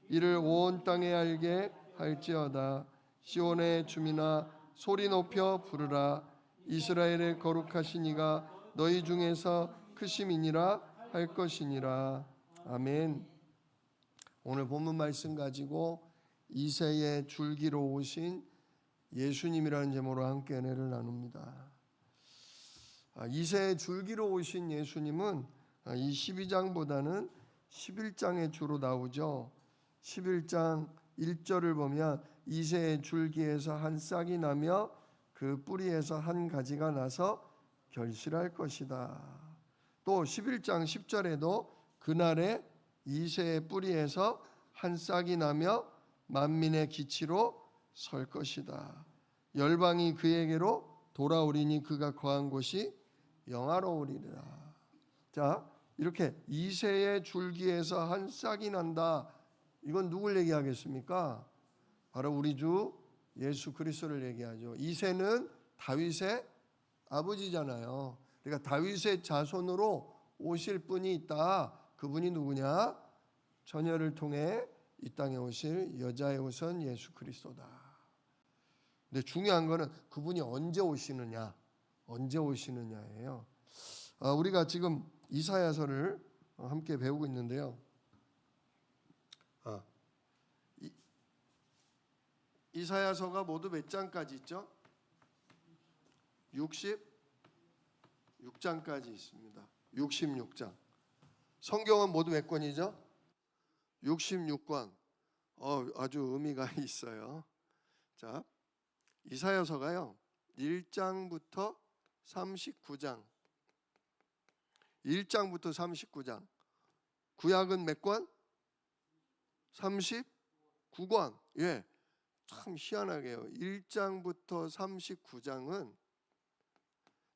이를 온 땅에 알게 할지어다. 시온의 주민아 소리 높여 부르라. 이스라엘의 거룩하신 이가 너희 중에서 크심이니라 할 것이니라. 아멘. 오늘 본문 말씀 가지고 이새의 줄기로 오신 예수님이라는 제목으로 함께 은혜를 나눕니다. 이새의 줄기로 오신 예수님은 이 12장보다는 11장에 주로 나오죠. 11장 1절을 보면 이새의 줄기에서 한 싹이 나며 그 뿌리에서 한 가지가 나서 결실할 것이다. 또 11장 10절에도 그날에 이새의 뿌리에서 한 싹이 나며 만민의 기치로 설 것이다. 열방이 그에게로 돌아오리니 그가 거한 곳이 영화로우리라. 자, 이렇게 이새의 줄기에서 한 싹이 난다. 이건 누굴 얘기하겠습니까? 바로 우리 주 예수 그리스도를 얘기하죠. 이새는 다윗의 아버지잖아요. 그러니까 다윗의 자손으로 오실 분이 있다. 그분이 누구냐? 처녀를 통해 이 땅에 오실 여자의 후손 예수 그리스도다. 근데 중요한 거는 그분이 언제 오시느냐예요. 우리가 지금 이사야서를 함께 배우고 있는데요. 이사야서가 모두 몇 장까지 있죠? 66장까지 있습니다. 66장. 성경은 모두 몇 권이죠? 66권. 아주 의미가 있어요. 자, 이사야서가요 1장부터 39장 1장부터 39장. 구약은 몇 권? 39권. 예, 참 희한하게요. 1장부터 39장은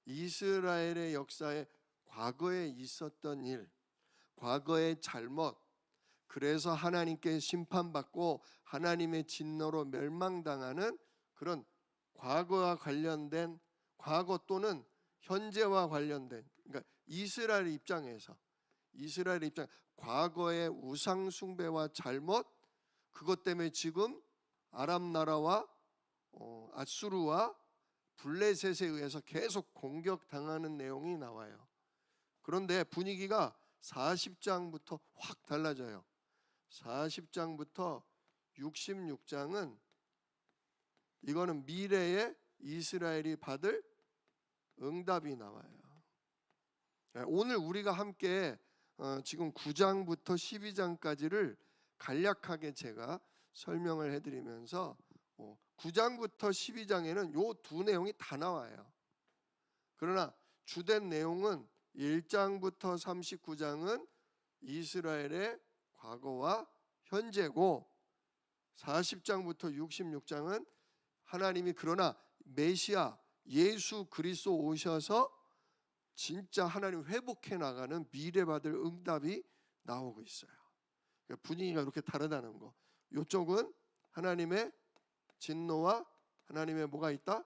이스라엘의 역사에 과거에 있었던 일, 과거의 잘못, 그래서 하나님께 심판받고 하나님의 진노로 멸망당하는 그런 과거와 관련된, 과거 또는 현재와 관련된, 그러니까 이스라엘 입장에서 과거의 우상 숭배와 잘못, 그것 때문에 지금 아람 나라와 아수르와 블레셋에 의해서 계속 공격당하는 내용이 나와요. 그런데 분위기가 40장부터 확 달라져요. 40장부터 66장은 이거는 미래에 이스라엘이 받을 응답이 나와요. 오늘 우리가 함께 지금 9장부터 12장까지를 간략하게 제가 설명을 해드리면서 9장부터 12장에는 요 두 내용이 다 나와요. 그러나 주된 내용은 1장부터 39장은 이스라엘의 과거와 현재고 40장부터 66장은 하나님이 그러나 메시아 예수 그리스도 오셔서 진짜 하나님 회복해 나가는 미래 받을 응답이 나오고 있어요. 분위기가 이렇게 다르다는 거. 이쪽은 하나님의 진노와 하나님의 뭐가 있다?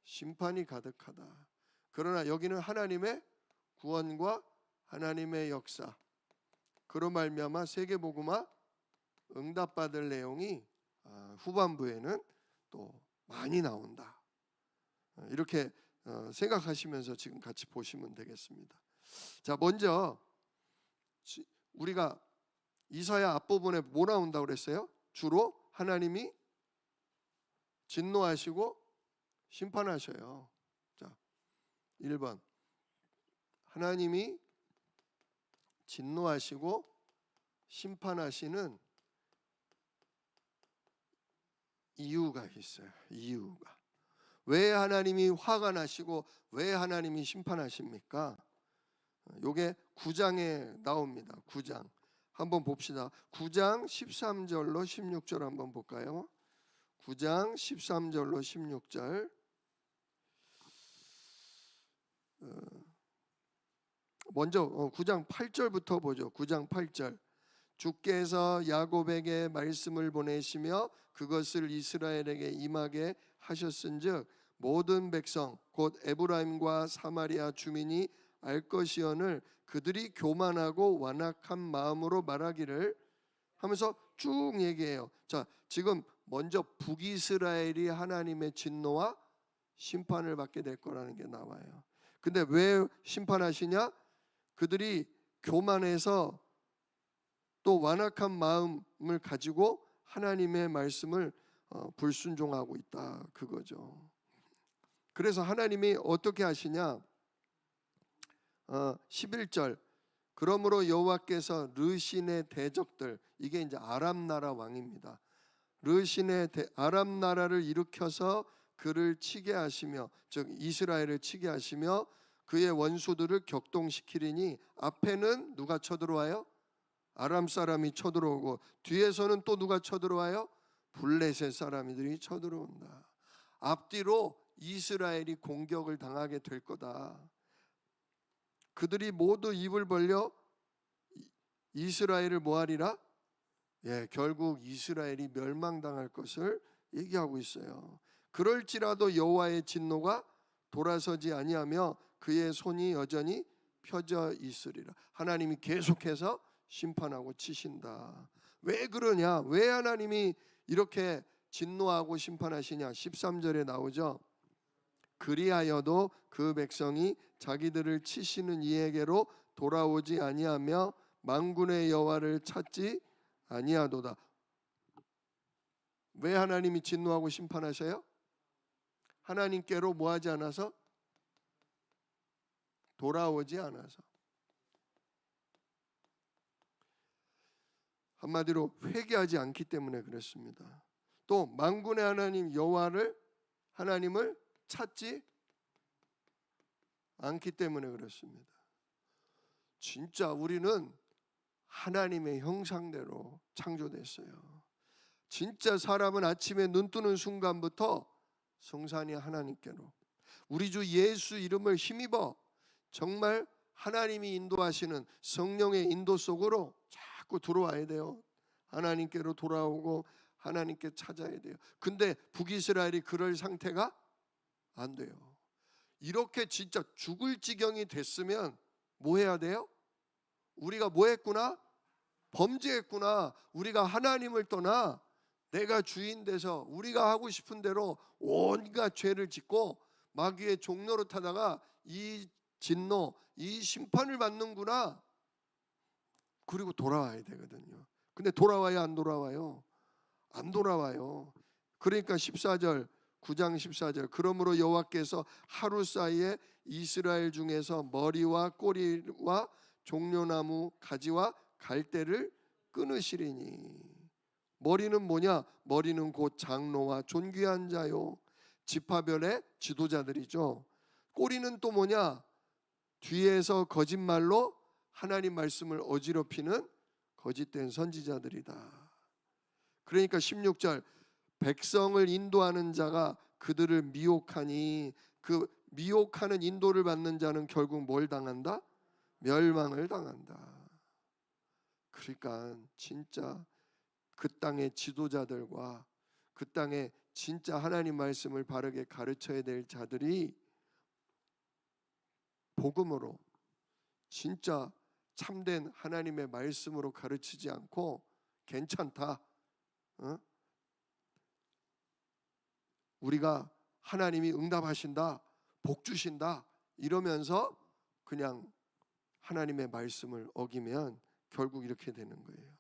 심판이 가득하다. 그러나 여기는 하나님의 구원과 하나님의 역사, 그로 말미암아 세계복음화 응답받을 내용이 후반부에는 또 많이 나온다. 이렇게 생각하시면서 지금 같이 보시면 되겠습니다. 자, 먼저 우리가 이사야 앞부분에 뭐 나온다고 그랬어요? 주로 하나님이 진노하시고 심판하셔요. 자, 1번 하나님이 진노하시고 심판하시는 이유가 있어요. 이유가. 왜 하나님이 화가 나시고 왜 하나님이 심판하십니까? 요게 9장에 나옵니다. 9장. 한번 봅시다. 9장 13절로 16절 한번 볼까요? 9장 13절로 16절. 먼저 9장 8절부터 보죠. 9장 8절. 주께서 야곱에게 말씀을 보내시며 그것을 이스라엘에게 임하게 하셨은즉 모든 백성 곧 에브라임과 사마리아 주민이 알 것이오늘 그들이 교만하고 완악한 마음으로 말하기를 하면서 쭉 얘기해요. 자, 지금 먼저 북이스라엘이 하나님의 진노와 심판을 받게 될 거라는 게 나와요. 근데 왜 심판하시냐? 그들이 교만해서 또 완악한 마음을 가지고 하나님의 말씀을 불순종하고 있다, 그거죠. 그래서 하나님이 어떻게 하시냐? 11절, 그러므로 여호와께서 르신의 대적들, 이게 이제 아람 나라 왕입니다. 르신의 아람 나라를 일으켜서 그를 치게 하시며, 즉 이스라엘을 치게 하시며 그의 원수들을 격동시키리니, 앞에는 누가 쳐들어와요? 아람 사람이 쳐들어오고, 뒤에서는 또 누가 쳐들어와요? 블레셋 사람들이 쳐들어온다. 앞뒤로 이스라엘이 공격을 당하게 될 거다. 그들이 모두 입을 벌려 이스라엘을 뭐하리라? 결국 이스라엘이 멸망당할 것을 얘기하고 있어요. 그럴지라도 여호와의 진노가 돌아서지 아니하며 그의 손이 여전히 펴져 있으리라. 하나님이 계속해서 심판하고 치신다. 왜 그러냐? 왜 하나님이 이렇게 진노하고 심판하시냐? 13절에 나오죠. 그리하여도 그 백성이 자기들을 치시는 이에게로 돌아오지 아니하며 만군의 여호와를 찾지 아니하도다. 왜 하나님이 진노하고 심판하셔요? 하나님께로 뭐하지 않아서? 돌아오지 않아서. 한마디로 회개하지 않기 때문에 그렇습니다. 또 만군의 하나님 하나님을 찾지 않기 때문에 그렇습니다. 진짜 우리는 하나님의 형상대로 창조됐어요. 진짜 사람은 아침에 눈 뜨는 순간부터 성산이 하나님께로, 우리 주 예수 이름을 힘입어 정말 하나님이 인도하시는 성령의 인도 속으로 자꾸 들어와야 돼요. 하나님께로 돌아오고 하나님께 찾아야 돼요. 근데 북이스라엘이 그럴 상태가 안 돼요. 이렇게 진짜 죽을 지경이 됐으면 뭐 해야 돼요? 우리가 뭐 했구나? 범죄했구나. 우리가 하나님을 떠나 내가 주인 돼서 우리가 하고 싶은 대로 온갖 죄를 짓고 마귀의 종노릇 하다가 이 진노, 이 심판을 받는구나. 그리고 돌아와야 되거든요. 근데 돌아와야 안 돌아와요? 안 돌아와요. 그러니까 14절, 9장 14절, 그러므로 여호와께서 하루 사이에 이스라엘 중에서 머리와 꼬리와 종려나무 가지와 갈대를 끊으시리니. 머리는 뭐냐? 머리는 곧 장로와 존귀한 자요, 지파별의 지도자들이죠. 꼬리는 또 뭐냐? 뒤에서 거짓말로 하나님 말씀을 어지럽히는 거짓된 선지자들이다. 그러니까 16절, 백성을 인도하는 자가 그들을 미혹하니, 그 미혹하는 인도를 받는 자는 결국 뭘 당한다? 멸망을 당한다. 그러니까 진짜 그 땅의 지도자들과 그 땅에 진짜 하나님 말씀을 바르게 가르쳐야 될 자들이 복음으로, 진짜 참된 하나님의 말씀으로 가르치지 않고 괜찮다, 우리가 하나님이 응답하신다, 복 주신다 이러면서 그냥 하나님의 말씀을 어기면 결국 이렇게 되는 거예요.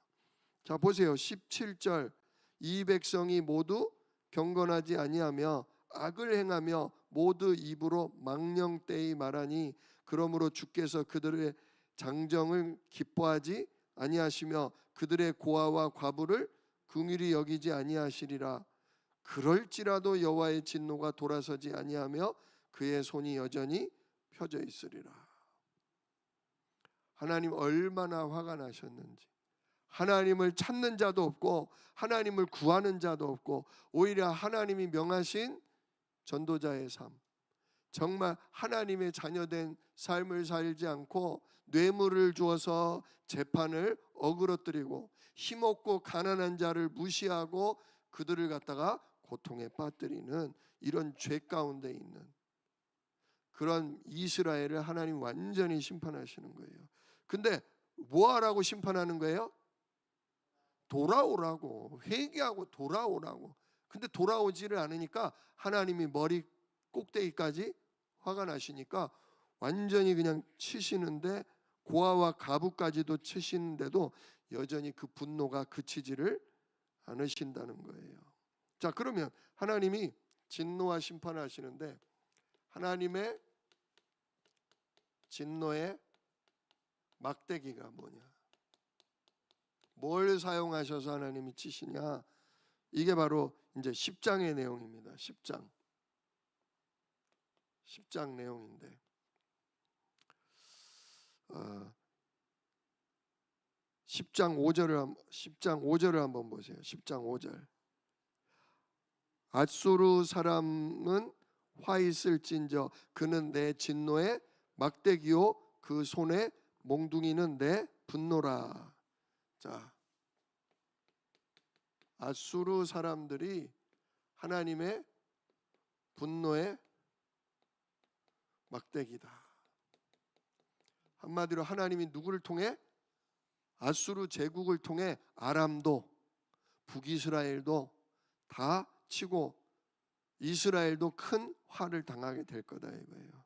자, 보세요. 17절, 이 백성이 모두 경건하지 아니하며 악을 행하며 모두 입으로 망령되이 말하니, 그러므로 주께서 그들의 장정을 기뻐하지 아니하시며 그들의 고아와 과부를 긍휼히 여기지 아니하시리라. 그럴지라도 여호와의 진노가 돌아서지 아니하며 그의 손이 여전히 펴져 있으리라. 하나님 얼마나 화가 나셨는지. 하나님을 찾는 자도 없고 하나님을 구하는 자도 없고, 오히려 하나님이 명하신 전도자의 삶, 정말 하나님의 자녀된 삶을 살지 않고 뇌물을 주어서 재판을 어그러뜨리고 힘없고 가난한 자를 무시하고 그들을 갖다가 고통에 빠뜨리는 이런 죄 가운데 있는 그런 이스라엘을 하나님 완전히 심판하시는 거예요. 근데 뭐 하라고 심판하는 거예요? 돌아오라고, 회개하고 돌아오라고. 근데 돌아오지를 않으니까 하나님이 머리 꼭대기까지 화가 나시니까 완전히 그냥 치시는데, 고아와 가부까지도 치시는데도 여전히 그 분노가 그치지를 않으신다는 거예요. 자, 그러면 하나님이 진노와 심판을 하시는데, 하나님의 진노의 막대기가 뭐냐? 뭘 사용하셔서 하나님이 치시냐? 이게 바로 이제 10장의 내용입니다. 10장 내용인데, 10장 5절을 한번 보세요. 10장 5절. 앗수르 사람은 화 있을진저 그는 내 진노의 막대기요 그 손에 몽둥이는 내 분노라. 자, 앗수르 사람들이 하나님의 분노의 막대기다. 한마디로 하나님이 누구를 통해? 앗수르 제국을 통해 아람도, 북이스라엘도 다 치고 이스라엘도 큰 화를 당하게 될 거다 이거예요.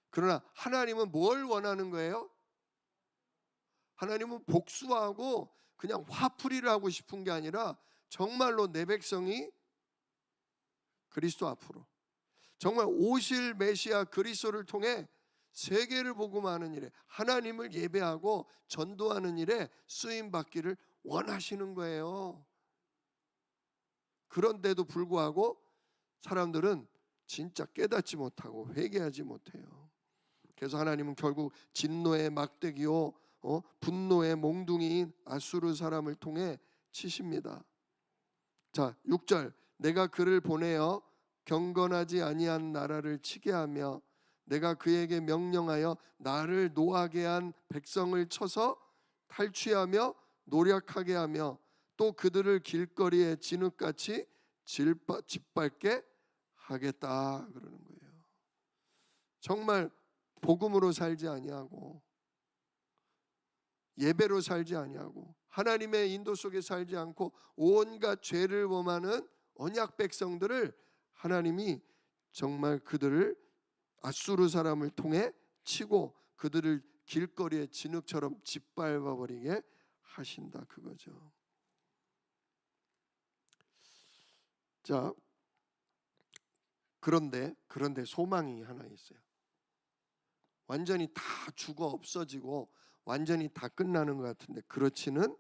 그러나 하나님은 뭘 원하는 거예요? 하나님은 복수하고 그냥 화풀이를 하고 싶은 게 아니라 정말로 내 백성이 그리스도 앞으로, 정말 오실 메시아 그리스도를 통해 세계를 복음하는 일에, 하나님을 예배하고 전도하는 일에 쓰임 받기를 원하시는 거예요. 그런데도 불구하고 사람들은 진짜 깨닫지 못하고 회개하지 못해요. 그래서 하나님은 결국 진노의 막대기요 분노의 몽둥이인 앗수르 사람을 통해 치십니다. 자, 6절. 내가 그를 보내어 경건하지 아니한 나라를 치게 하며 내가 그에게 명령하여 나를 노하게 한 백성을 쳐서 탈취하며 노력하게 하며 또 그들을 길거리에 진흙같이 짓밟게 하겠다 그러는 거예요. 정말 복음으로 살지 아니하고 예배로 살지 아니하고 하나님의 인도 속에 살지 않고 온갖 죄를 범하는 언약 백성들을 하나님이 정말 그들을 앗수르 사람을 통해 치고 그들을 길거리에 진흙처럼 짓밟아 버리게 하신다 그거죠. 자, 그런데 소망이 하나 있어요. 완전히 다 죽어 없어지고 완전히 다 끝나는 것 같은데 그렇지는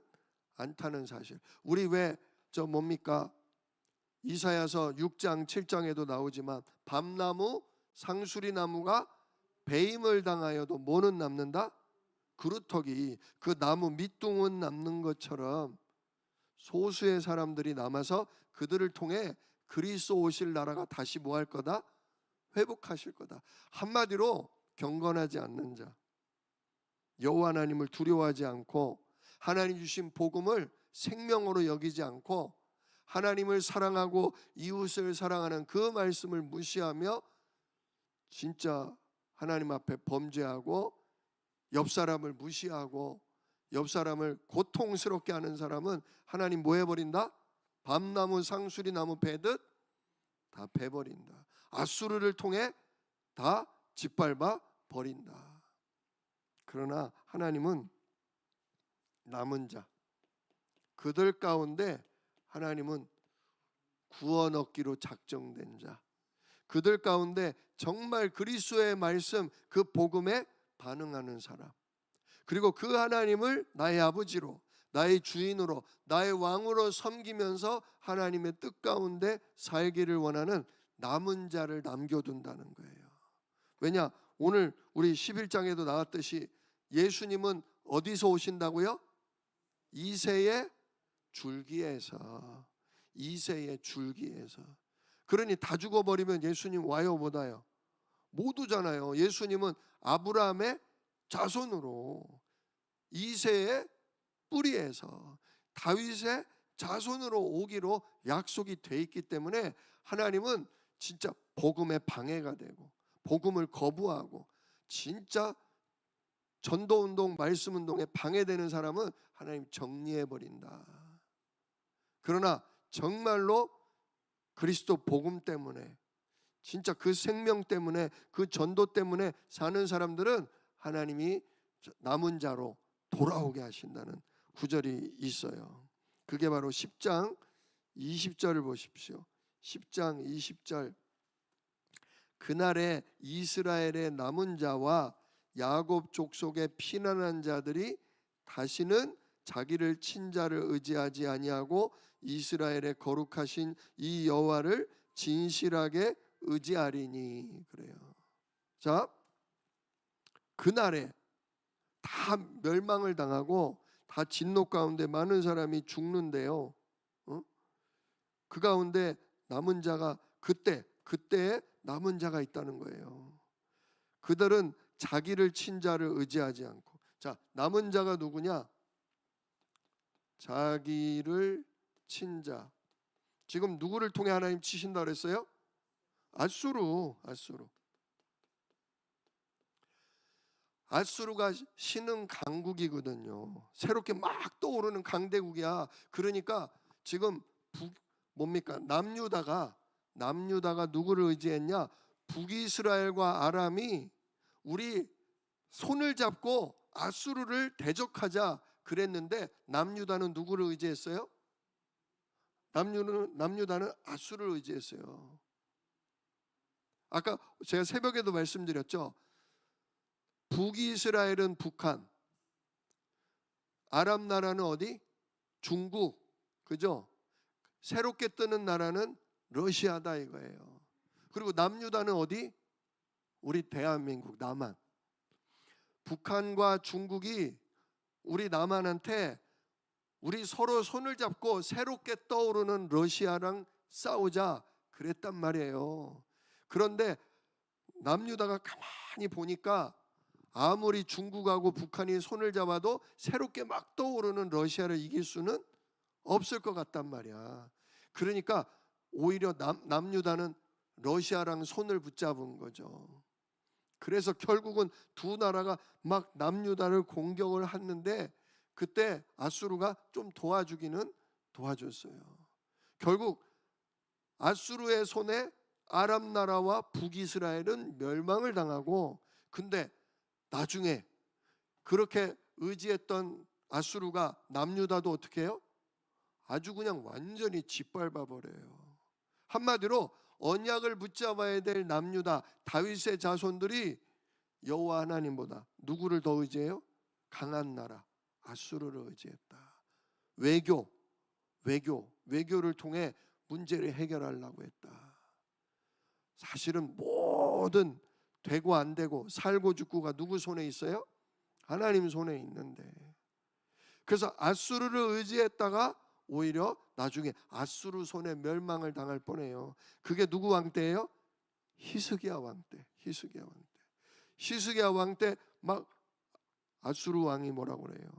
않다는 사실. 우리 왜 뭡니까? 이사야서 6장 7장에도 나오지만 밤나무 상수리 나무가 배임을 당하여도 뭐는 남는다? 그루터기. 그 나무 밑둥은 남는 것처럼 소수의 사람들이 남아서 그들을 통해 그리스도 오실 나라가 다시 뭐 할 거다? 회복하실 거다. 한마디로 경건하지 않는 자, 여호와 하나님을 두려워하지 않고 하나님 주신 복음을 생명으로 여기지 않고 하나님을 사랑하고 이웃을 사랑하는 그 말씀을 무시하며 진짜 하나님 앞에 범죄하고 옆 사람을 무시하고 옆 사람을 고통스럽게 하는 사람은 하나님 뭐 해버린다? 밤나무 상수리 나무 베듯 다 베버린다. 앗수르를 통해 다 짓밟아 버린다. 그러나 하나님은 남은 자, 그들 가운데 하나님은 구원 얻기로 작정된 자, 그들 가운데 정말 그리스도의 말씀 그 복음에 반응하는 사람, 그리고 그 하나님을 나의 아버지로, 나의 주인으로, 나의 왕으로 섬기면서 하나님의 뜻 가운데 살기를 원하는 남은 자를 남겨둔다는 거예요. 왜냐? 오늘 우리 11장에도 나왔듯이 예수님은 어디서 오신다고요? 이새의 줄기에서. 이새의 줄기에서. 그러니 다 죽어버리면 예수님 와요 못 와요? 못 오잖아요. 예수님은 아브라함의 자손으로 이새의 뿌리에서 다윗의 자손으로 오기로 약속이 돼 있기 때문에 하나님은 진짜 복음에 방해가 되고 복음을 거부하고 진짜 전도운동, 말씀운동에 방해되는 사람은 하나님 정리해버린다. 그러나 정말로 그리스도 복음 때문에, 진짜 그 생명 때문에, 그 전도 때문에 사는 사람들은 하나님이 남은 자로 돌아오게 하신다는 구절이 있어요. 그게 바로 10장 20절을 보십시오. 10장 20절. 그날에 이스라엘의 남은 자와 야곱 족속의 피난한 자들이 다시는 자기를 친 자를 의지하지 아니하고 이스라엘의 거룩하신 이 여호와를 진실하게 의지하리니. 그래요. 자, 그날에 다 멸망을 당하고 다 진노 가운데 많은 사람이 죽는데요. 그 가운데 남은 자가 그때에 남은 자가 있다는 거예요. 그들은 자기를 친 자를 의지하지 않고. 자, 남은 자가 누구냐? 자기를 친 자. 지금 누구를 통해 하나님 치신다 그랬어요? 앗수루. 앗수루가 신흥 강국이거든요. 새롭게 막 떠오르는 강대국이야. 그러니까 지금 뭡니까? 남유다가 누구를 의지했냐? 북이스라엘과 아람이 우리 손을 잡고 앗수르를 대적하자 그랬는데, 남유다는 누구를 의지했어요? 남유다는 앗수르를 의지했어요. 아까 제가 새벽에도 말씀드렸죠. 북이스라엘은 북한, 아랍 나라는 어디? 중국, 그죠? 새롭게 뜨는 나라는 러시아다 이거예요. 그리고 남유다는 어디? 우리 대한민국 남한. 북한과 중국이 우리 남한한테 우리 서로 손을 잡고 새롭게 떠오르는 러시아랑 싸우자 그랬단 말이에요. 그런데 남유다가 가만히 보니까 아무리 중국하고 북한이 손을 잡아도 새롭게 막 떠오르는 러시아를 이길 수는 없을 것 같단 말이야. 그러니까 오히려 남유다는 러시아랑 손을 붙잡은 거죠. 그래서 결국은 두 나라가 막 남유다를 공격을 했는데, 그때 앗수르가 좀 도와주기는 도와줬어요. 결국 앗수르의 손에 아랍 나라와 북이스라엘은 멸망을 당하고, 근데 나중에 그렇게 의지했던 앗수르가 남유다도 어떻게 해요? 아주 그냥 완전히 짓밟아 버려요. 한마디로 언약을 붙잡아야 될 남유다, 다윗의 자손들이 여호와 하나님보다 누구를 더 의지해요? 강한 나라 앗수르를 의지했다. 외교를 통해 문제를 해결하려고 했다. 사실은 모든 되고 안 되고 살고 죽고가 누구 손에 있어요? 하나님 손에 있는데, 그래서 앗수르를 의지했다가 오히려 나중에 앗수르 손에 멸망을 당할 뻔해요. 그게 누구 왕 때예요? 히스기야 왕 때. 히스기야 왕 때 막 앗수르 왕이 뭐라고 그래요?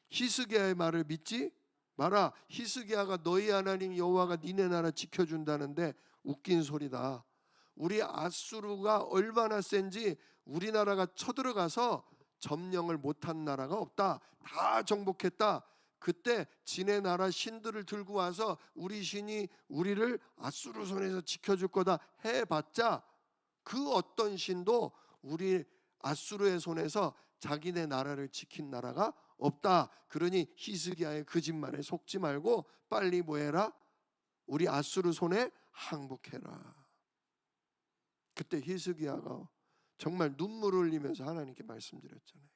히스기야의 말을 믿지 마라. 히스기야가 너희 하나님 여호와가 니네 나라 지켜준다는데 웃긴 소리다. 우리 앗수르가 얼마나 센지 우리나라가 쳐들어가서 점령을 못한 나라가 없다. 다 정복했다. 그때 지네 나라 신들을 들고 와서 우리 신이 우리를 앗수르 손에서 지켜줄 거다 해봤자 그 어떤 신도 우리 앗수르의 손에서 자기네 나라를 지킨 나라가 없다. 그러니 히스기야의 거짓말에 속지 말고 빨리 뭐해라? 우리 앗수르 손에 항복해라. 그때 히스기야가 정말 눈물을 흘리면서 하나님께 말씀드렸잖아요.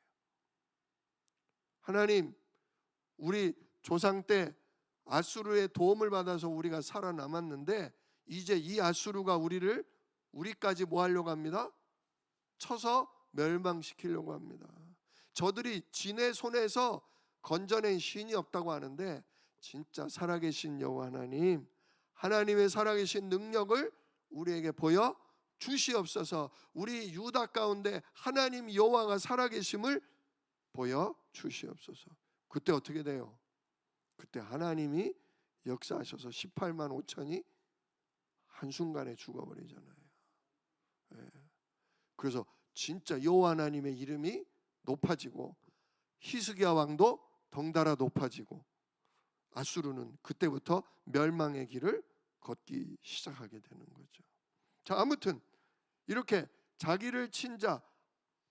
하나님, 우리 조상 때 앗수르의 도움을 받아서 우리가 살아남았는데 이제 이 앗수르가 우리까지 뭐 하려고 합니다? 쳐서 멸망시키려고 합니다. 저들이 지네 손에서 건져낸 신이 없다고 하는데 진짜 살아계신 여호와 하나님, 하나님의 살아계신 능력을 우리에게 보여 주시옵소서. 우리 유다 가운데 하나님 여호와가 살아계심을 보여 주시옵소서. 그때 어떻게 돼요? 그때 하나님이 역사하셔서 18만 5천이 한순간에 죽어버리잖아요. 그래서 진짜 여호와 하나님의 이름이 높아지고 히스기야 왕도 덩달아 높아지고 아수르는 그때부터 멸망의 길을 걷기 시작하게 되는 거죠. 자, 아무튼 이렇게 자기를 친 자,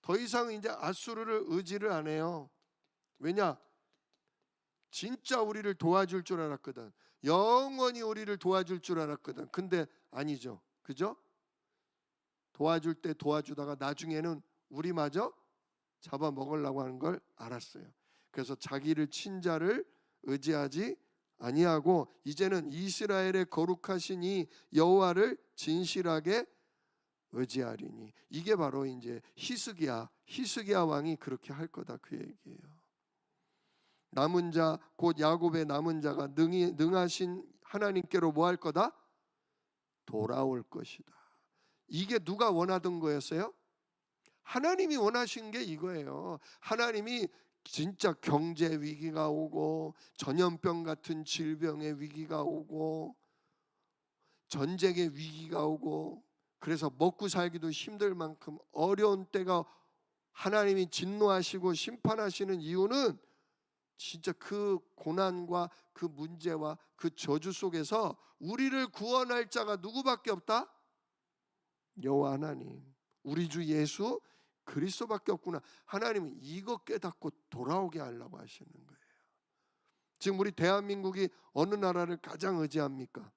더 이상 이제 아수르를 의지를 안 해요. 왜냐? 진짜 우리를 도와줄 줄 알았거든. 영원히 우리를 도와줄 줄 알았거든. 근데 아니죠. 그죠? 도와줄 때 도와주다가 나중에는 우리마저 잡아먹으려고 하는 걸 알았어요. 그래서 자기를 친 자를 의지하지 아니하고 이제는 이스라엘의 거룩하신 이 여호와를 진실하게 의지하리니, 이게 바로 이제 히스기야 왕이 그렇게 할 거다, 그 얘기예요. 남은 자, 곧 야곱의 남은 자가 능하신 하나님께로 뭐 할 거다? 돌아올 것이다. 이게 누가 원하던 거였어요? 하나님이 원하신 게 이거예요. 하나님이 진짜 경제 위기가 오고 전염병 같은 질병의 위기가 오고 전쟁의 위기가 오고 그래서 먹고 살기도 힘들 만큼 어려운 때가 하나님이 진노하시고 심판하시는 이유는 진짜 그 고난과 그 문제와 그 저주 속에서 우리를 구원할 자가 누구밖에 없다? 여호와 하나님, 우리 주 예수 그리스도밖에 없구나. 하나님은 이거 깨닫고 돌아오게 하려고 하시는 거예요. 지금 우리 대한민국이 어느 나라를 가장 의지합니까?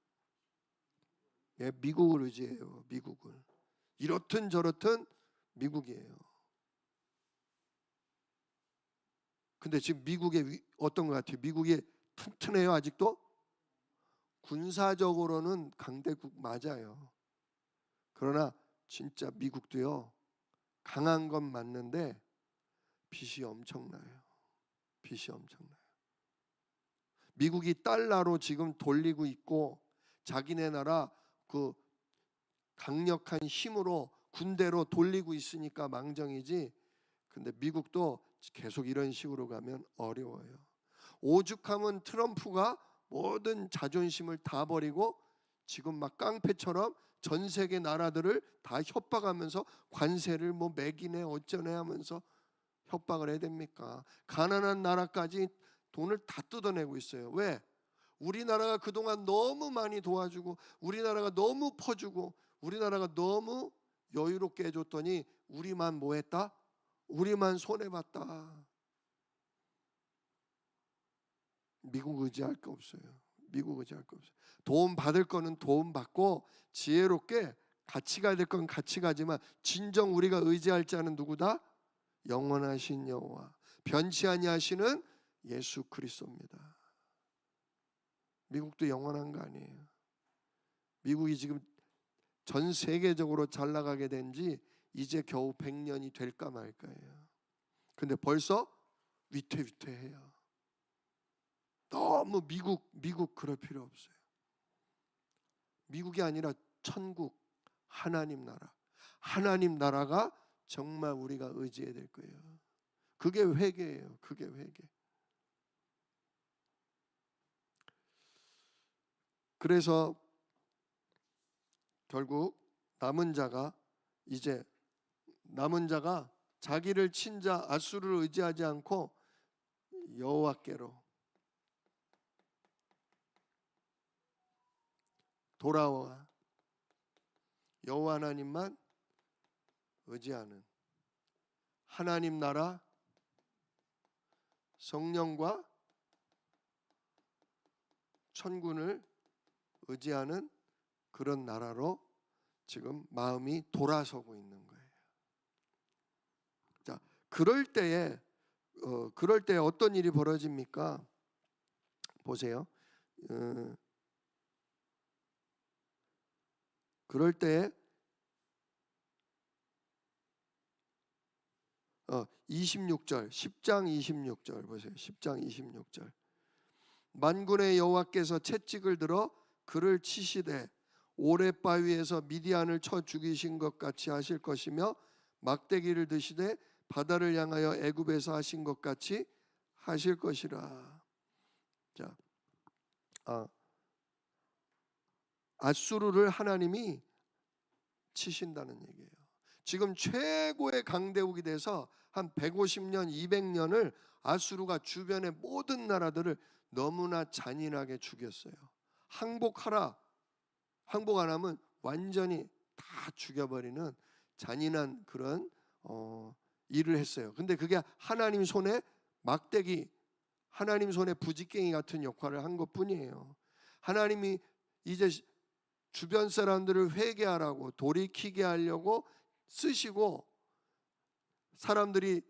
예, 미국을 의지해요. 미국을. 이렇든 저렇든 미국이에요. 근데 지금 미국의 어떤 것 같아요? 미국이 튼튼해요 아직도? 군사적으로는 강대국 맞아요. 그러나 진짜 미국도요, 강한 건 맞는데 빚이 엄청나요. 빚이 엄청나요. 미국이 달러로 지금 돌리고 있고 자기네 나라 그 강력한 힘으로 군대로 돌리고 있으니까 망정이지, 근데 미국도 계속 이런 식으로 가면 어려워요. 오죽하면 트럼프가 모든 자존심을 다 버리고 지금 막 깡패처럼 전 세계 나라들을 다 협박하면서 관세를 뭐 매기네 어쩌네 하면서 협박을 해야 됩니까? 가난한 나라까지 돈을 다 뜯어내고 있어요. 왜? 우리나라가 그동안 너무 많이 도와주고 우리나라가 너무 퍼주고 우리나라가 너무 여유롭게 해줬더니 우리만 뭐 했다? 우리만 손해봤다. 미국 의지할 거 없어요. 미국 의지할 거 없어요. 도움 받을 거는 도움 받고 지혜롭게 같이 가야 될 건 같이 가지만 진정 우리가 의지할 자는 누구다? 영원하신 여호와, 변치 아니하시는 예수 그리스도입니다. 미국도 영원한 거 아니에요. 미국이 지금 전 세계적으로 잘 나가게 된 지 이제 겨우 100년이 될까 말까예요. 근데 벌써 위태위태해요. 너무 미국 그럴 필요 없어요. 미국이 아니라 천국, 하나님 나라가 정말 우리가 의지해야 될 거예요. 그게 회개예요. 그게 회개. 그래서 결국 남은 자가 자기를 친 자 아수르를 의지하지 않고 여호와께로 돌아와 여호와 하나님만 의지하는, 하나님 나라, 성령과 천군을 의지하는 그런 나라로 지금 마음이 돌아서고 있는 거예요. 자, 그럴 때에 어떤 일이 벌어집니까? 보세요. 그럴 때에 26절, 10장 26절 보세요. 10장 26절. 만군의 여호와께서 채찍을 들어 그를 치시되 오랫바위에서 미디안을 쳐 죽이신 것 같이 하실 것이며 막대기를 드시되 바다를 향하여 애굽에서 하신 것 같이 하실 것이라. 자, 아수르를 하나님이 치신다는 얘기예요. 지금 최고의 강대국이 돼서 한 150년, 200년을 아수르가 주변의 모든 나라들을 너무나 잔인하게 죽였어요. 항복하라. 항복 안 하면 완전히 다 죽여버리는 잔인한 그런 일을 했어요. 근데 그게 하나님 손에 막대기, 하나님 손에 부지깽이 같은 역할을 한 것뿐이에요. 하나님이 이제 주변 사람들을 회개하라고 돌이키게 하려고 쓰시고, 사람들이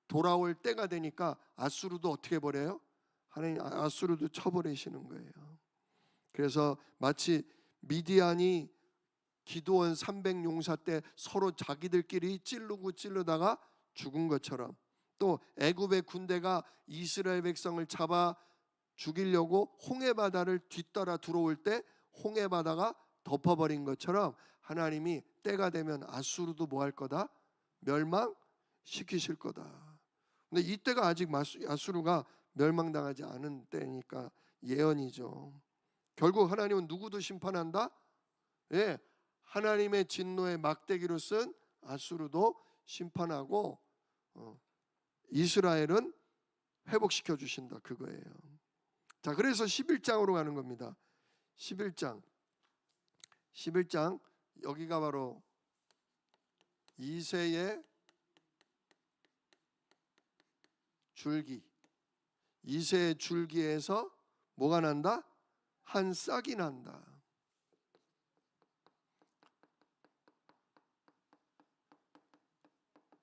돌아올 때가 되니까 아수르도 어떻게 버려요? 하나님 아수르도 쳐버리시는 거예요. 그래서 마치 미디안이 기드온 300용사 때 서로 자기들끼리 찌르다가 죽은 것처럼, 또 애굽의 군대가 이스라엘 백성을 잡아 죽이려고 홍해바다를 뒤따라 들어올 때 홍해바다가 덮어버린 것처럼 하나님이 때가 되면 아수르도 뭐 할 거다? 멸망시키실 거다. 근데 이때가 아직 아수르가 멸망당하지 않은 때니까 예언이죠. 결국 하나님은 누구도 심판한다? 예, 하나님의 진노의 막대기로 쓴 아수르도 심판하고 이스라엘은 회복시켜 주신다, 그거예요. 자, 그래서 11장으로 가는 겁니다. 11장 여기가 바로 이새의 줄기. 이새의 줄기에서 뭐가 난다? 한 싹이 난다.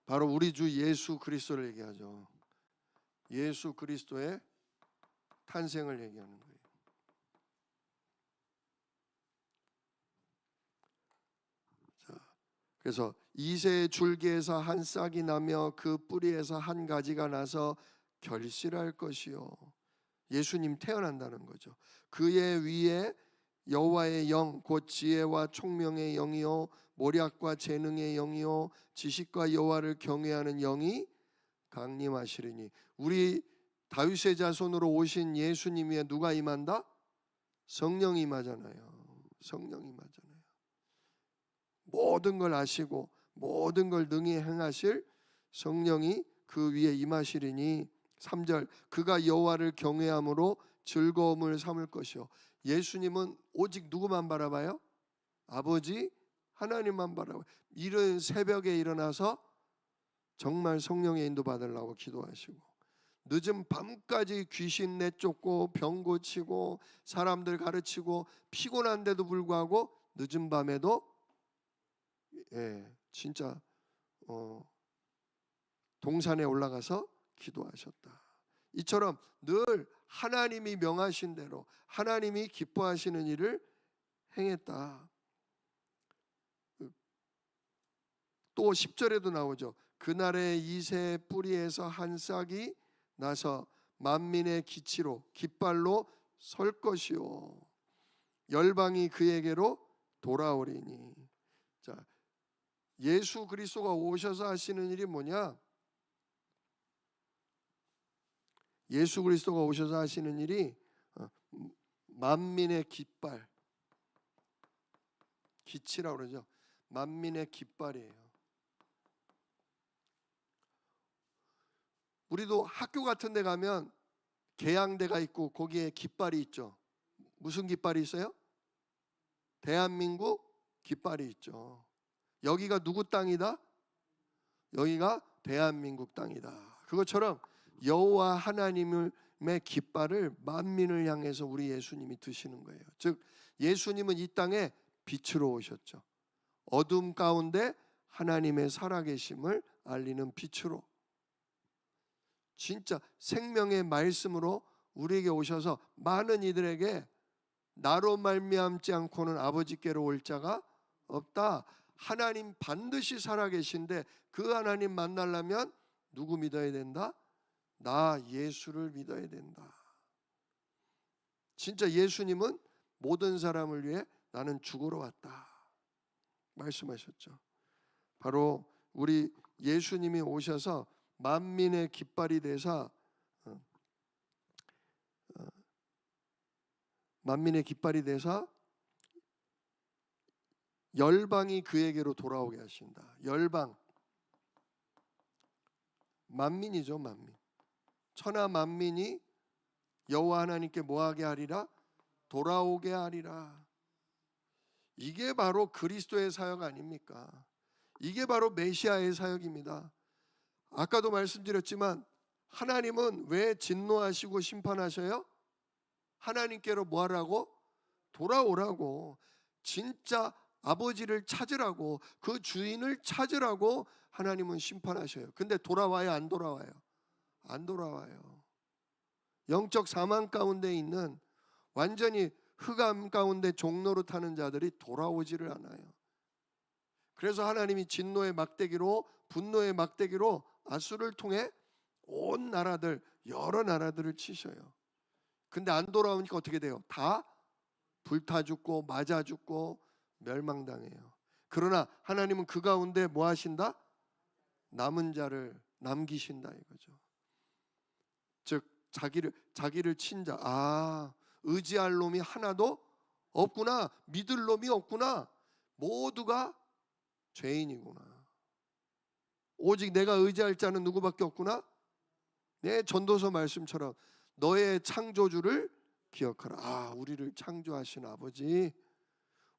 바로 우리 주 예수 그리스도를 얘기하죠. 예수 그리스도의 탄생을 얘기하는 거예요. 자, 그래서 이새의 줄기에서 한 싹이 나며 그 뿌리에서 한 가지가 나서 결실할 것이요. 예수님 태어난다는 거죠. 그의 위에 여호와의 영 곧 지혜와 총명의 영이요 모략과 재능의 영이요 지식과 여호와를 경외하는 영이 강림하시리니. 우리 다윗의 자손으로 오신 예수님 위에 누가 임한다? 성령이 임하잖아요. 성령이 임하잖아요. 모든 걸 아시고 모든 걸 능히 행하실 성령이 그 위에 임하시리니. 3절 그가 여호와를 경외함으로 즐거움을 삼을 것이요. 예수님은 오직 누구만 바라봐요? 아버지 하나님만 바라봐요. 이른 새벽에 일어나서 정말 성령의 인도 받으려고 기도하시고, 늦은 밤까지 귀신 내쫓고 병 고치고 사람들 가르치고 피곤한데도 불구하고 늦은 밤에도 진짜 동산에 올라가서 기도하셨다. 이처럼 늘 하나님이 명하신 대로 하나님이 기뻐하시는 일을 행했다. 또 10절에도 나오죠. 그날의 이새 뿌리에서 한 싹이 나서 만민의 기치로 깃발로 설 것이요 열방이 그에게로 돌아오리니. 자, 예수 그리스도가 오셔서 하시는 일이 뭐냐? 예수 그리스도가 오셔서 하시는 일이 만민의 깃발, 기치라고 그러죠. 만민의 깃발이에요. 우리도 학교 같은 데 가면 개양대가 있고 거기에 깃발이 있죠. 무슨 깃발이 있어요? 대한민국 깃발이 있죠. 여기가 누구 땅이다? 여기가 대한민국 땅이다. 그것처럼 여호와 하나님의 깃발을 만민을 향해서 우리 예수님이 드시는 거예요. 즉 예수님은 이 땅에 빛으로 오셨죠. 어둠 가운데 하나님의 살아계심을 알리는 빛으로, 진짜 생명의 말씀으로 우리에게 오셔서 많은 이들에게 나로 말미암지 않고는 아버지께로 올 자가 없다. 하나님 반드시 살아계신데 그 하나님 만나려면 누구 믿어야 된다? 나 예수를 믿어야 된다. 진짜 예수님은 모든 사람을 위해 나는 죽으러 왔다 말씀하셨죠. 바로 우리 예수님이 오셔서 만민의 깃발이 되사 만민의 깃발이 되사 열방이 그에게로 돌아오게 하신다. 열방, 만민이죠. 만민. 천하 만민이 여호와 하나님께 뭐하게 하리라? 돌아오게 하리라. 이게 바로 그리스도의 사역 아닙니까? 이게 바로 메시아의 사역입니다. 아까도 말씀드렸지만 하나님은 왜 진노하시고 심판하셔요? 하나님께로 뭐하라고? 돌아오라고. 진짜 아버지를 찾으라고, 그 주인을 찾으라고 하나님은 심판하셔요. 근데 돌아와요? 안 돌아와요? 안 돌아와요. 영적 사망 가운데 있는 완전히 흑암 가운데 종로로 타는 자들이 돌아오지를 않아요. 그래서 하나님이 진노의 막대기로, 분노의 막대기로 아수를 통해 온 나라들, 여러 나라들을 치셔요. 근데 안 돌아오니까 어떻게 돼요? 다 불타 죽고 맞아 죽고 멸망당해요. 그러나 하나님은 그 가운데 뭐 하신다? 남은 자를 남기신다 이거죠. 즉 자기를 친 자, 의지할 놈이 하나도 없구나, 믿을 놈이 없구나, 모두가 죄인이구나. 오직 내가 의지할 자는 누구밖에 없구나. 내 전도서 말씀처럼 너의 창조주를 기억하라. 우리를 창조하신 아버지,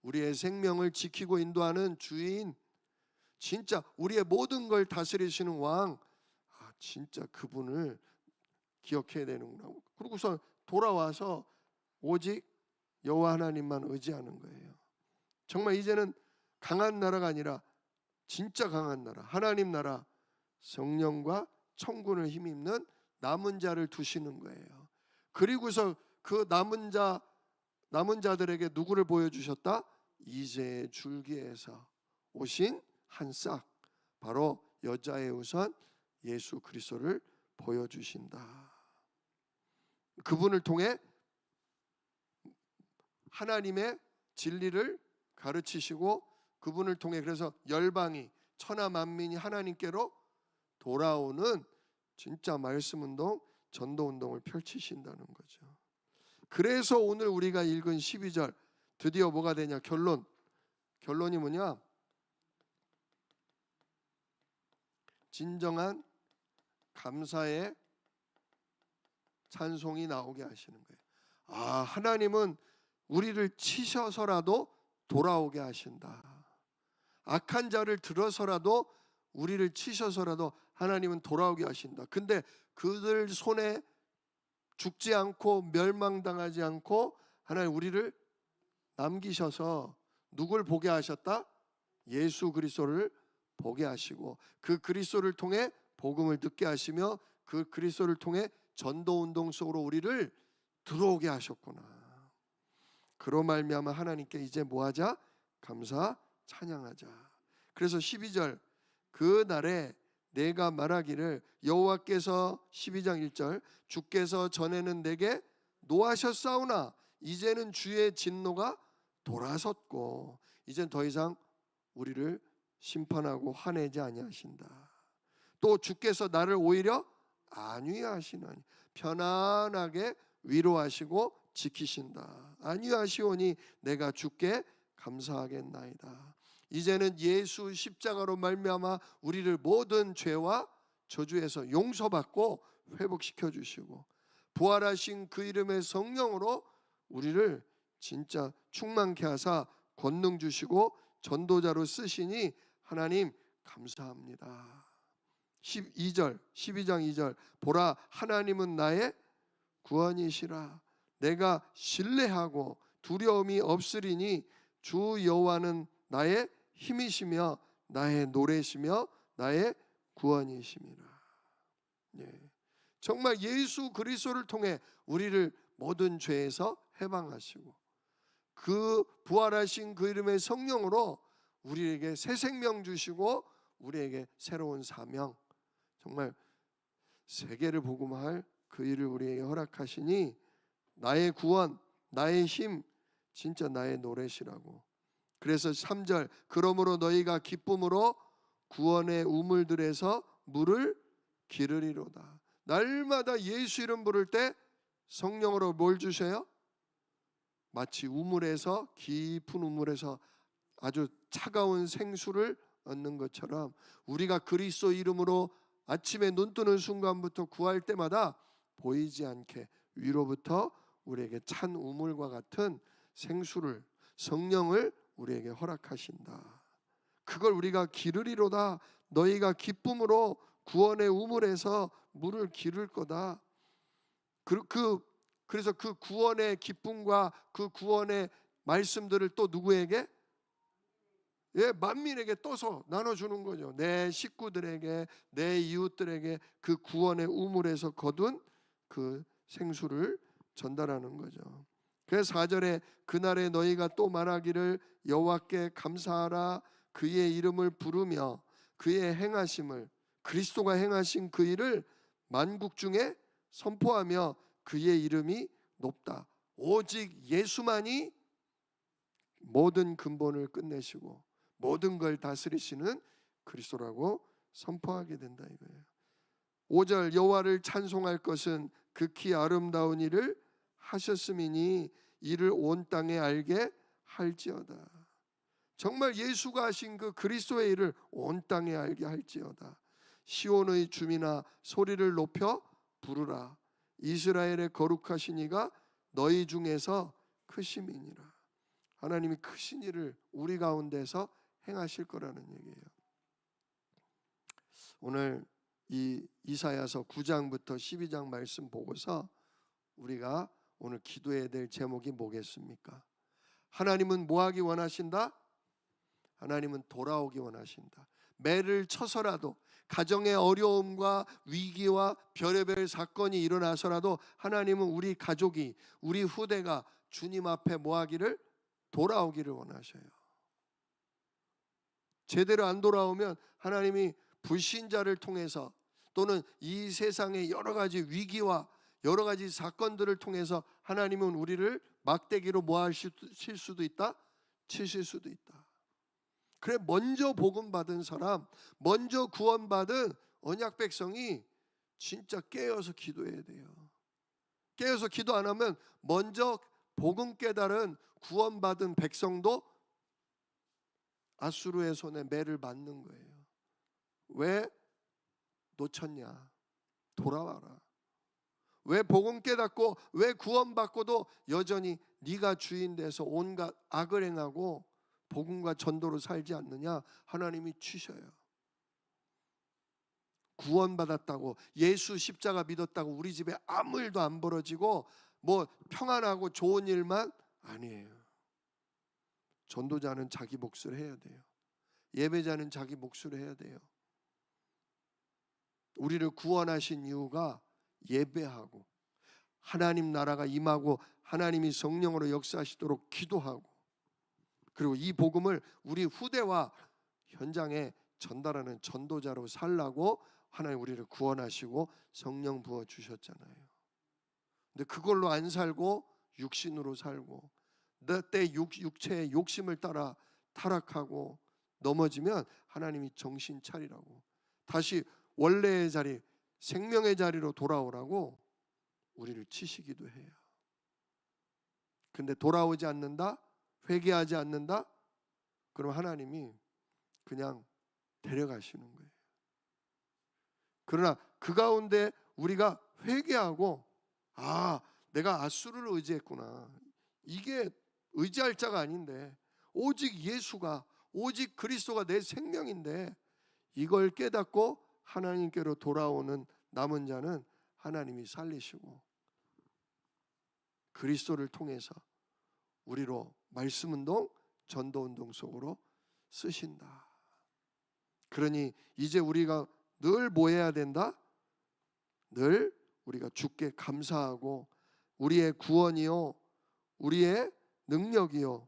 우리의 생명을 지키고 인도하는 주인, 진짜 우리의 모든 걸 다스리시는 왕, 진짜 그분을 기억해야 되는구나. 그러고서 돌아와서 오직 여호와 하나님만 의지하는 거예요. 정말 이제는 강한 나라가 아니라 진짜 강한 나라, 하나님 나라, 성령과 천군을 힘입는 남은 자를 두시는 거예요. 그리고서 그 남은 자들에게 누구를 보여주셨다? 이새의 줄기에서 오신 한 싹, 바로 여자의 우선 예수 그리스도를 보여주신다. 그분을 통해 하나님의 진리를 가르치시고, 그분을 통해 그래서 열방이, 천하 만민이 하나님께로 돌아오는 진짜 말씀 운동, 전도 운동을 펼치신다는 거죠. 그래서 오늘 우리가 읽은 12절 드디어 뭐가 되냐? 결론이 뭐냐? 진정한 감사의 찬송이 나오게 하시는 거예요. 하나님은 우리를 치셔서라도 돌아오게 하신다. 악한 자를 들어서라도, 우리를 치셔서라도 하나님은 돌아오게 하신다. 근데 그들 손에 죽지 않고 멸망당하지 않고 하나님 우리를 남기셔서 누굴 보게 하셨다? 예수 그리스도를 보게 하시고, 그 그리스도를 통해 복음을 듣게 하시며, 그 그리스도를 통해 전도 운동 속으로 우리를 들어오게 하셨구나. 그로 말미암아 하나님께 이제 뭐하자? 감사 찬양하자. 그래서 12절, 그 날에 내가 말하기를, 여호와께서 12장 1절, 주께서 전에는 내게 노하셨사오나 이제는 주의 진노가 돌아섰고 이젠 더 이상 우리를 심판하고 화내지 아니하신다. 또 주께서 나를 오히려 안위하시나니, 편안하게 위로하시고 지키신다. 안위하시오니 내가 주께 감사하겠나이다. 이제는 예수 십자가로 말미암아 우리를 모든 죄와 저주에서 용서받고 회복시켜 주시고, 부활하신 그 이름의 성령으로 우리를 진짜 충만케 하사 권능 주시고 전도자로 쓰시니 하나님 감사합니다. 12장 2절, 보라 하나님은 나의 구원이시라. 내가 신뢰하고 두려움이 없으리니 주 여호와는 나의 힘이시며 나의 노래시며 나의 구원이심이라. 정말 예수 그리스도를 통해 우리를 모든 죄에서 해방하시고, 그 부활하신 그 이름의 성령으로 우리에게 새 생명 주시고 우리에게 새로운 사명, 정말 세계를 복음할 그 일을 우리에게 허락하시니 나의 구원, 나의 힘, 진짜 나의 노래시라고. 그래서 3절, 그러므로 너희가 기쁨으로 구원의 우물들에서 물을 기르리로다. 날마다 예수 이름 부를 때 성령으로 뭘 주셔요? 마치 우물에서, 깊은 우물에서 아주 차가운 생수를 얻는 것처럼 우리가 그리스도 이름으로 아침에 눈 뜨는 순간부터 구할 때마다 보이지 않게 위로부터 우리에게 찬 우물과 같은 생수를, 성령을 우리에게 허락하신다. 그걸 우리가 기르리로다. 너희가 기쁨으로 구원의 우물에서 물을 기를 거다. 그래서 그 구원의 기쁨과 그 구원의 말씀들을 또 누구에게? 만민에게 떠서 나눠주는 거죠. 내 식구들에게, 내 이웃들에게 그 구원의 우물에서 거둔 그 생수를 전달하는 거죠. 그래서 4절에 그날에 너희가 또 말하기를 여호와께 감사하라. 그의 이름을 부르며 그의 행하심을, 그리스도가 행하신 그 일을 만국 중에 선포하며 그의 이름이 높다. 오직 예수만이 모든 근본을 끝내시고 모든 걸 다스리시는 그리스도라고 선포하게 된다 이거예요. 5절 여호와를 찬송할 것은 극히 아름다운 일을 하셨음이니 이를 온 땅에 알게 할지어다. 정말 예수가 하신 그 그리스도의 일을 온 땅에 알게 할지어다. 시온의 주민아 소리를 높여 부르라. 이스라엘의 거룩하신 이가 너희 중에서 크심이니라. 하나님이 크신 일을 우리 가운데서 행하실 거라는 얘기예요. 오늘 이 이사야서 9장부터 12장 말씀 보고서 우리가 오늘 기도해야 될 제목이 뭐겠습니까? 하나님은 뭐 하기 원하신다? 하나님은 돌아오기 원하신다. 매를 쳐서라도, 가정의 어려움과 위기와 별의별 사건이 일어나서라도 하나님은 우리 가족이, 우리 후대가 주님 앞에 뭐 하기를? 돌아오기를 원하셔요. 제대로 안 돌아오면 하나님이 불신자를 통해서 또는 이 세상의 여러 가지 위기와 여러 가지 사건들을 통해서 하나님은 우리를 막대기로 뭐 하실 수도 있다? 치실 수도 있다. 그래 먼저 복음 받은 사람, 먼저 구원받은 언약 백성이 진짜 깨어서 기도해야 돼요. 깨어서 기도 안 하면 먼저 복음 깨달은 구원받은 백성도 아수르의 손에 매를 맞는 거예요. 왜 놓쳤냐? 돌아와라. 왜 복음 깨닫고 왜 구원받고도 여전히 네가 주인 돼서 온갖 악을 행하고 복음과 전도로 살지 않느냐? 하나님이 치셔요. 구원받았다고 예수 십자가 믿었다고 우리 집에 아무 일도 안 벌어지고 뭐 평안하고 좋은 일만 아니에요. 전도자는 자기 몫을 해야 돼요. 예배자는 자기 몫을 해야 돼요. 우리를 구원하신 이유가 예배하고 하나님 나라가 임하고 하나님이 성령으로 역사하시도록 기도하고 그리고 이 복음을 우리 후대와 현장에 전달하는 전도자로 살라고 하나님 우리를 구원하시고 성령 부어 주셨잖아요. 근데 그걸로 안 살고 육신으로 살고 내 육체의 욕심을 따라 타락하고 넘어지면 하나님이 정신 차리라고 다시 원래의 자리, 생명의 자리로 돌아오라고 우리를 치시기도 해요. 근데 돌아오지 않는다? 회개하지 않는다? 그럼 하나님이 그냥 데려가시는 거예요. 그러나 그 가운데 우리가 회개하고 내가 아수르를 의지했구나. 이게 의지할 자가 아닌데 오직 예수가 오직 그리스도가 내 생명인데 이걸 깨닫고 하나님께로 돌아오는 남은 자는 하나님이 살리시고 그리스도를 통해서 우리로 말씀운동, 전도운동 속으로 쓰신다. 그러니 이제 우리가 늘 뭐 해야 된다? 늘 우리가 주께 감사하고 우리의 구원이요 우리의 능력이요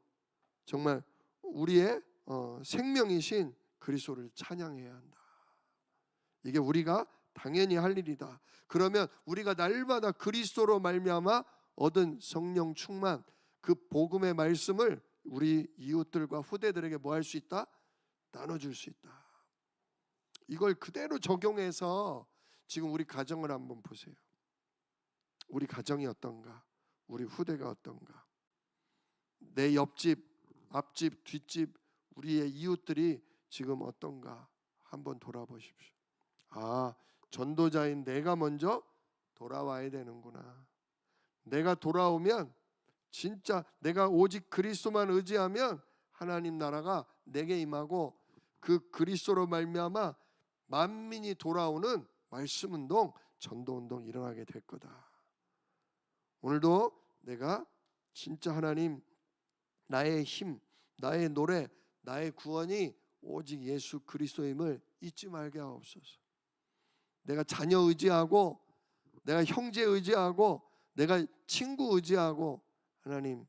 정말 우리의 생명이신 그리스도를 찬양해야 한다. 이게 우리가 당연히 할 일이다. 그러면 우리가 날마다 그리스도로 말미암아 얻은 성령 충만 그 복음의 말씀을 우리 이웃들과 후대들에게 뭐 할 수 있다? 나눠줄 수 있다. 이걸 그대로 적용해서 지금 우리 가정을 한번 보세요. 우리 가정이 어떤가? 우리 후대가 어떤가? 내 옆집, 앞집, 뒷집 우리의 이웃들이 지금 어떤가 한번 돌아보십시오. 아, 전도자인 내가 먼저 돌아와야 되는구나. 내가 돌아오면 진짜 내가 오직 그리스도만 의지하면 하나님 나라가 내게 임하고 그 그리스도로 말미암아 만민이 돌아오는 말씀운동, 전도운동 일어나게 될 거다. 오늘도 내가 진짜 하나님, 나의 힘, 나의 노래, 나의 구원이 오직 예수 그리스도임을 잊지 말게 하옵소서. 내가 자녀 의지하고, 내가 형제 의지하고, 내가 친구 의지하고, 하나님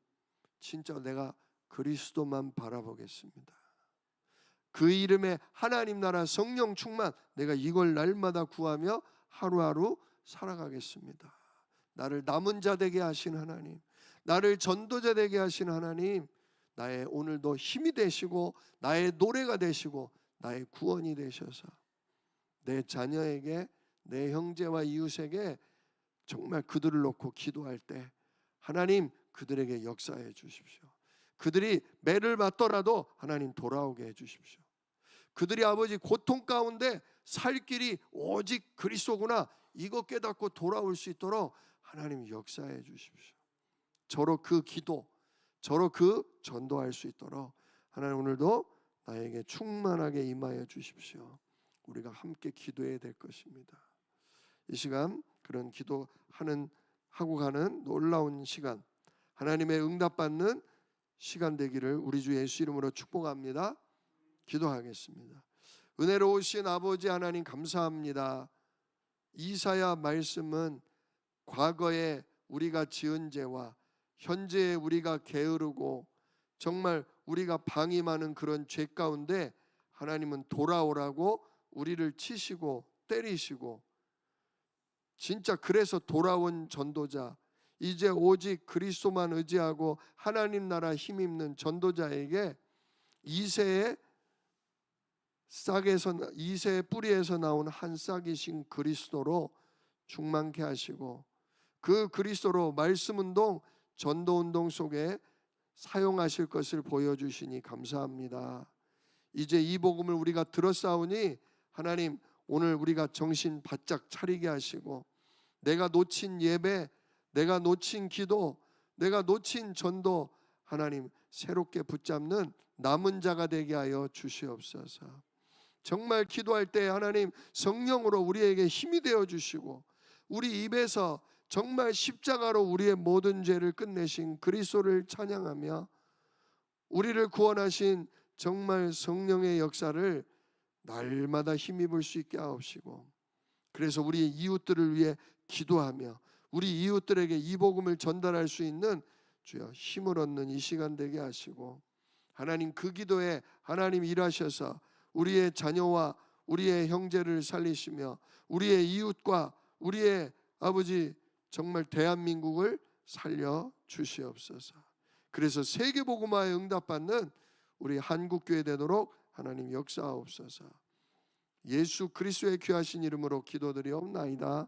진짜 내가 그리스도만 바라보겠습니다. 그 이름에 하나님 나라 성령 충만, 내가 이걸 날마다 구하며 하루하루 살아가겠습니다. 나를 남은 자 되게 하신 하나님, 나를 전도자 되게 하신 하나님, 나의 오늘도 힘이 되시고 나의 노래가 되시고 나의 구원이 되셔서 내 자녀에게, 내 형제와 이웃에게 정말 그들을 놓고 기도할 때 하나님 그들에게 역사해 주십시오. 그들이 매를 맞더라도 하나님 돌아오게 해 주십시오. 그들이 아버지 고통 가운데 살 길이 오직 그리스도구나, 이거 깨닫고 돌아올 수 있도록 하나님 역사해 주십시오. 저로 그 기도, 저로 그 전도할 수 있도록 하나님 오늘도 나에게 충만하게 임하여 주십시오. 우리가 함께 기도해야 될 것입니다. 이 시간 그런 하고 가는 놀라운 시간, 하나님의 응답받는 시간 되기를 우리 주 예수 이름으로 축복합니다. 기도하겠습니다. 은혜로우신 아버지 하나님 감사합니다. 이사야 말씀은 과거에 우리가 지은 죄와 현재에 우리가 게으르고 정말 우리가 방임하는 그런 죄 가운데 하나님은 돌아오라고 우리를 치시고 때리시고, 진짜 그래서 돌아온 전도자, 이제 오직 그리스도만 의지하고 하나님 나라 힘입는 전도자에게 이새의 뿌리에서 나온 한 싹이신 그리스도로 충만케 하시고 그 그리스도로 말씀운동, 전도운동 속에 사용하실 것을 보여주시니 감사합니다. 이제 이 복음을 우리가 들었사오니 하나님 오늘 우리가 정신 바짝 차리게 하시고 내가 놓친 예배, 내가 놓친 기도, 내가 놓친 전도 하나님 새롭게 붙잡는 남은 자가 되게 하여 주시옵소서. 정말 기도할 때 하나님 성령으로 우리에게 힘이 되어 주시고 우리 입에서 정말 십자가로 우리의 모든 죄를 끝내신 그리스도를 찬양하며 우리를 구원하신 정말 성령의 역사를 날마다 힘입을 수 있게 하옵시고, 그래서 우리 이웃들을 위해 기도하며 우리 이웃들에게 이 복음을 전달할 수 있는 주여 힘을 얻는 이 시간 되게 하시고, 하나님 그 기도에 하나님 일하셔서 우리의 자녀와 우리의 형제를 살리시며 우리의 이웃과 우리의 아버지 정말 대한민국을 살려 주시옵소서. 그래서 세계복음화에 응답받는 우리 한국교회 되도록 하나님 역사하옵소서. 예수 그리스도의 귀하신 이름으로 기도드리옵나이다.